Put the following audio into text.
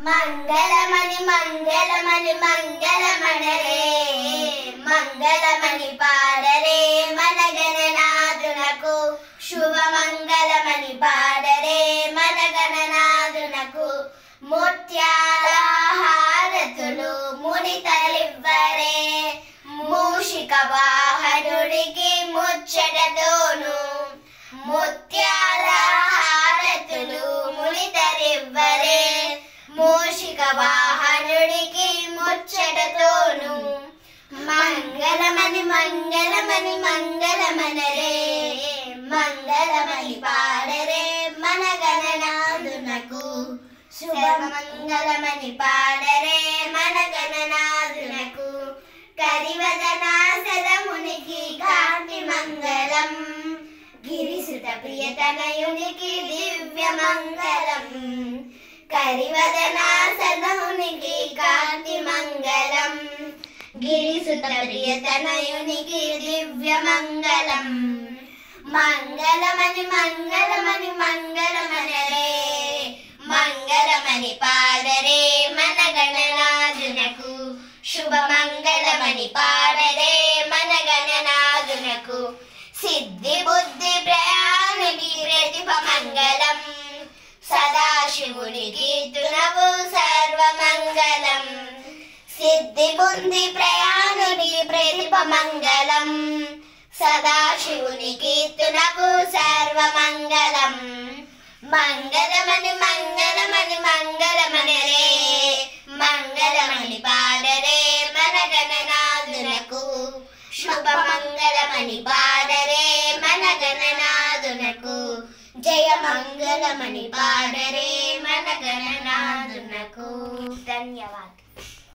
మంగళమణి మంగళమణి మంగళమణరే మంగళమణి పాడరే మన గణనాథునకు శుభమంగళమణి పాడరే మన గణనాథునకు ముత్యాల హారతులు మునితలివ్వరే మూషిక వాహనుడికి ముచ్చటతోను ముత్యాల హారతులు మునితలివ్వరే మూషిక వాహనుడికి ముచ్చటతోను మంగళమణి మంగళమణి మంగళమనరే మంగళమణి పాడరే మన గణనాథునకు శుభమంగళమణి పాడరే మన గణనాథునకు కరివదనా సదమునికి కాంతి మంగళం గిరిసుత ప్రియతనయునికి దివ్య మంగళం కరివదనా సదమునికి కాంతి మంగళం గిరిసుత ప్రియతనయునికి దివ్య మంగళం మంగళమణి మంగళమణి మంగళమనరే మంగళమణి పాడరే మన గణనాథునకు శుభమంగళమణి పాడరే మన గణనాథునకు సిద్ధి బుద్ధి ప్రయాణికి ప్రతిభ మంగళం సదాశివుని కీర్తనవు సర్వమంగళం సిద్ధి బుద్ధి ప్రయాణికి ప్రతిభ మంగళం సదాశివుని కీర్తనకు సర్వమంగళం మంగళమణి మంగళమణి మంగళమనరే మంగళమణి పాడరే మన గణనాథునకు శుభమంగళమణి పాడరే మన గణనాథునకు జయ మంగళమణి పాడరే మన గణనాథునకు ధన్యవాదాలు.